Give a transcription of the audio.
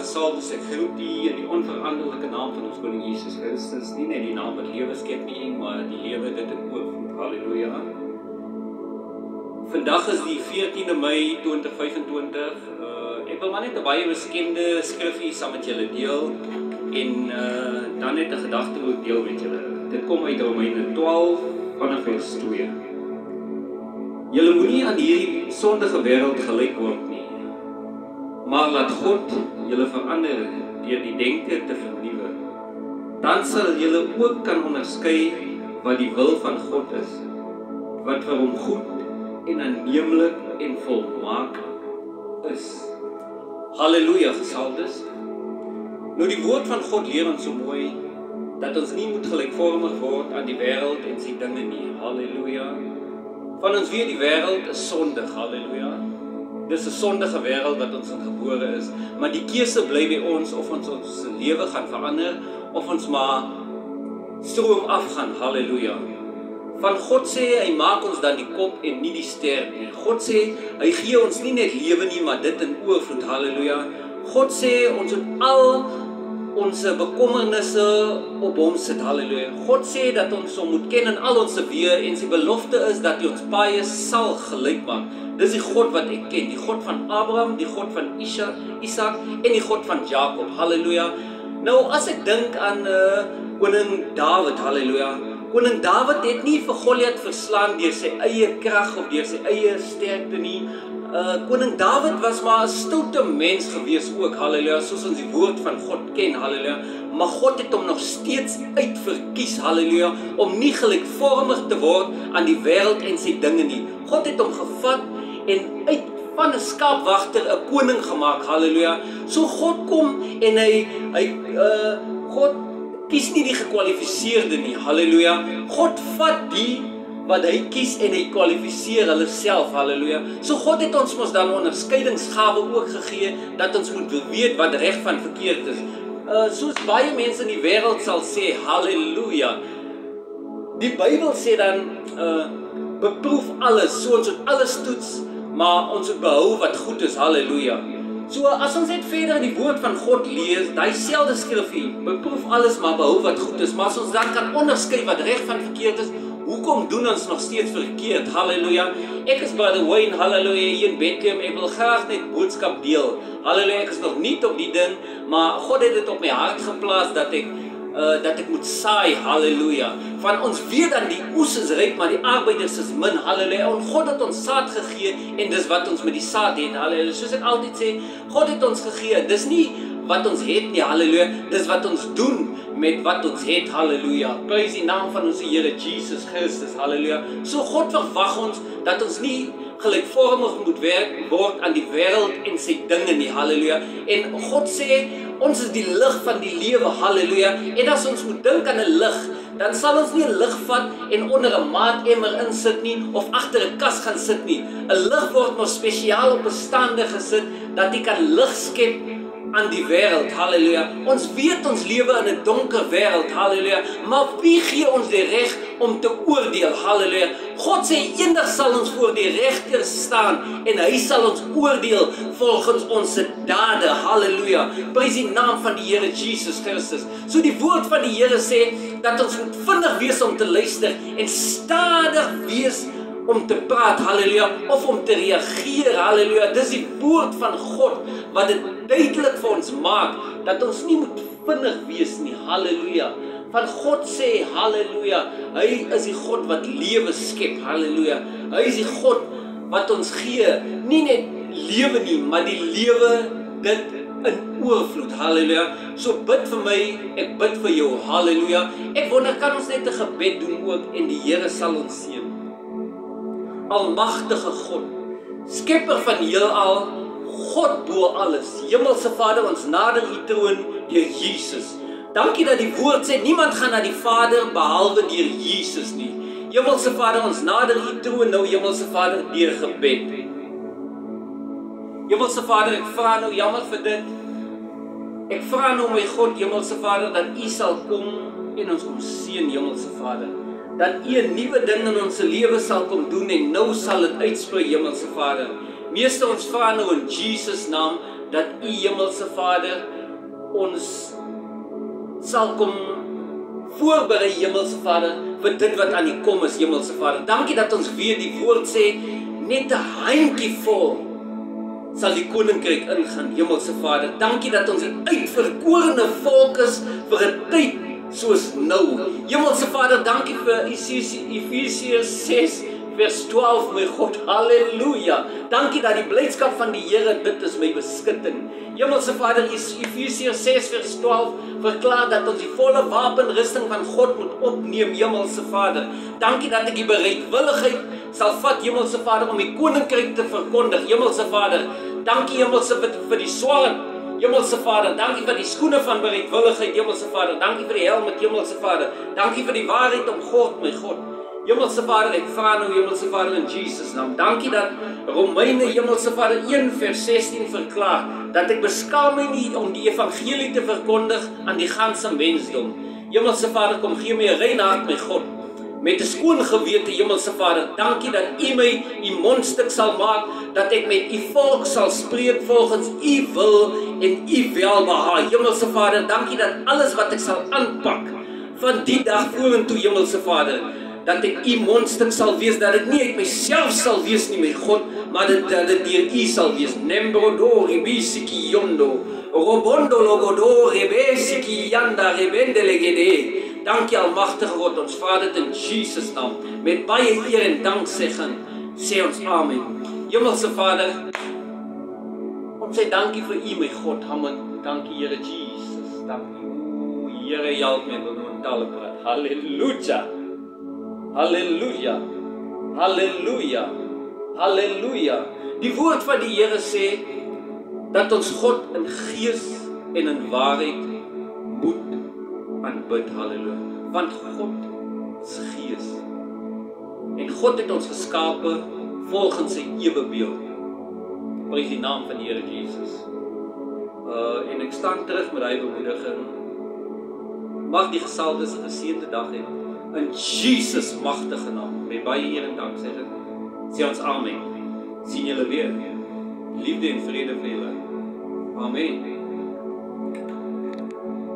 gesalfdes, ek groet U in die onveranderlike naam van ons Koning Jesus Christus, nie net die naam wat lewe skep nie, maar die lewe dit in oorvloed. Halleluja. Vandag is die 14de Mei 2025. Ek wil maar net 'n baie beskende skrifgie saam met julle deel en dan net 'n gedagte wil deel met julle. Dit kom uit Romeine 12 vanaf vers 2. Julle moenie aan hierdie sondige wêreld gelyk word nie, maar laat God julle verander deur die denke te vernuwe. Dan sal julle ook kan onderskei wat die wil van God is, wat vir hom goed en aanneemlik en volmaak is. Halleluja, gesalfdes. Nou die woord van God leer ons so mooi dat ons nie moet gelykvormig word aan die wêreld en sy dinge nie. Halleluja. Van ons weet die wêreld is sondig. Halleluja. Dis 'n sondige wêreld wat ons in gebore is, maar die keuse bly by ons of ons lewe gaan verander of ons maar stroom afgaan. Halleluja. Van God sê hy maak ons dan die kop en nie die ster nie. God sê hy gee ons nie net lewe nie, maar dit in oorvloed. Halleluja. God sê ons moet al ons bekommernisse op hom sit. Halleluja. God sê dat ons hom moet ken in al ons weë en sy belofte is dat hy ons baie sal gelyk maak. Dis die God wat ek ken, die God van Abraham, die God van Isak en die God van Jakob. Halleluja. Nou as ek dink aan koning Dawid, halleluja. Koning Dawid het nie vir Goliat verslaan deur sy eie krag of deur sy eie sterkte nie. Koning Dawid was maar 'n stoute mens gewees ook, halleluja, soos ons die woord van God ken, halleluja. Maar God het hom nog steeds uitverkies, halleluja, om nie gelykvormig te word aan die wêreld en sy dinge nie. God het hom gevat en uit van 'n skaapwagter 'n koning gemaak, halleluja. So God kom en God kies nie die gekwalifiseerde nie, halleluja. God vat die wat hy kies en hy kwalifiseer hulle self, halleluja. So God het ons mos dan onderskeidingsgawe ook gegee, dat ons moet weet wat reg van verkeerd is. Soos baie mense in die wêreld sal sê, halleluja. Die Bybel sê dan, beproef alles, so ons moet alles toets, maar ons moet behou wat goed is, halleluja. So as ons net verder in die woord van God lees, daai selfde skrifgie, beproef alles maar behou wat goed is, maar as ons dan kan onderskei wat reg van verkeerd is, hoekom doen ons nog steeds verkeerd? Halleluja. Ek is Brother Wayne, halleluja, hier in Bethlehem. Ek wil graag net boodskap deel. Halleluja, ek is nog nie op die ding, maar God het dit op my hart geplaas dat ek moet saai, halleluja. Van ons weet dan die oes is ryk, maar die arbeiders is min, halleluja. En God het ons saad gegee en dis wat ons met die saad het, halleluja. Soos ek altyd sê, God het ons gegee. Dis nie wat ons het nie, halleluja. Dis wat ons doen met wat ons het, halleluja. Prys die naam van ons Here Jesus Christus, halleluja. So God verwag ons dat ons nie gelykvormig moet word aan die wêreld en sy dinge nie, halleluja. En God sê ons is die lig van die lewe, halleluja. En as ons moet dink aan 'n lig, dan sal ons nie 'n lig vat en onder 'n maatemmer insit nie of agter 'n kas gaan sit nie. 'n Lig word mos spesiaal op 'n stande gesit dat hy kan lig skep aan die wêreld, halleluja. Ons weet ons lewe in 'n donker wêreld, halleluja. Maar wie gee ons die reg om te oordeel, halleluja? God sê eendag sal ons voor die regter staan en hy sal ons oordeel volgens ons dade, halleluja. Prys die naam van die Here Jesus Christus. So die woord van die Here sê dat ons moet vinnig wees om te luister en stadig wees om te praat, halleluja, of om te reageer, halleluja. Dis die woord van God wat dit duidelik vir ons maak dat ons nie moet vinnig wees nie, halleluja. Van God sê, halleluja, hy is die God wat lewe skep, halleluja. Hy is die God wat ons gee, nie net lewe nie, maar die lewe dit in oorvloed, halleluja. So bid vir my, ek bid vir jou, halleluja. Ek wonder, kan ons net 'n gebed doen ook en die Here sal ons seën. Almagtige God, skepper van heelal, God bo alles, Hemelse Vader, ons nader U troon deur Jesus. Dankie dat die woord sê, niemand gaan na die Vader behalwe deur Jesus nie. Hemelse Vader, ons nader U troon nou, Hemelse Vader, deur gebed. Hemelse Vader, ek vra nou, jammer vir dit. Ek vra nou, my God, Hemelse Vader, dat U sal kom en ons kom seën, Hemelse Vader. Dat U 'n nuwe ding in ons lewe sal kom doen en nou sal dit uitspreek, Hemelse Vader. Meeste ons vra nou in Jesus naam dat U, Hemelse Vader, ons sal kom voorberei, Hemelse Vader, vir dit wat aan die kom is, Hemelse Vader. Dankie dat ons weer die woord sê, net 'n handjie vol sal die koninkryk ingaan, Hemelse Vader. Dankie dat ons die uitverkorene volk is vir 'n tyd soos nou. Hemelse Vader, dankie vir Efesiërs 6 vers 12, my God, halleluja. Dankie dat die blydskap van die Here, dit is my beskutting. Hemelse Vader, Efesiërs 6 vers 12 verklaar dat ons die volle wapenrusting van God moet opneem, Hemelse Vader. Dankie dat ek die bereidwilligheid sal vat, Hemelse Vader, om die koninkryk te verkondig, Hemelse Vader. Dankie, Hemelse, vir die swaard, Hemelse Vader. Dankie vir die skoene van bereidwilligheid, Hemelse Vader. Dankie vir die helm met Hemelse Vader. Dankie vir die waarheid om God, my God. Hemelse Vader, ek vra nou, Hemelse Vader, in Jesus naam. Dankie dat Romeine, Hemelse Vader, 1 vers 16 verklaar, dat ek beskaam my nie om die evangelie te verkondig aan die ganse mensdom. Hemelse Vader, kom gee my 'n rein hart, my God, met 'n skoon gewete, Hemelse Vader. Dankie dat U my U mondstuk sal maak, dat ek met U volk sal spreek volgens U wil en U welbehae. Hemelse Vader, dankie dat alles wat ek sal aanpak van die dag vorentoe, Hemelse Vader, dat ek U mondstuk sal wees, dat dit nie uit myself sal wees nie, my God, maar dat dit deur U sal wees. Nembrodo ribisiki yondo, robondo logodo rebesiki yanda rebendelegede. Dankie almagtige God, ons vra dit in Jesus naam, met baie eer en danksegging, sê ons amen. Hemelse Vader, ons sê dankie vir U, my God, amen. Dankie Here Jesus, dankie. O Here, help my om tale praat. Halleluja. Halleluja, halleluja, halleluja. Die woord van die Here sê, dat ons God in gees en in waarheid moet aanbid, halleluja. Want God is gees. En God het ons geskape volgens sy ewebeeld. Prys die naam van die Here Jesus. En ek staan terug met die bemoediging. Mag die gesaldes 'n geseënde dag hê. In Jesus magtige naam, met baie eer en danksegging, sê ons amen. Sien julle weer. Liefde en vrede vir julle. Amen.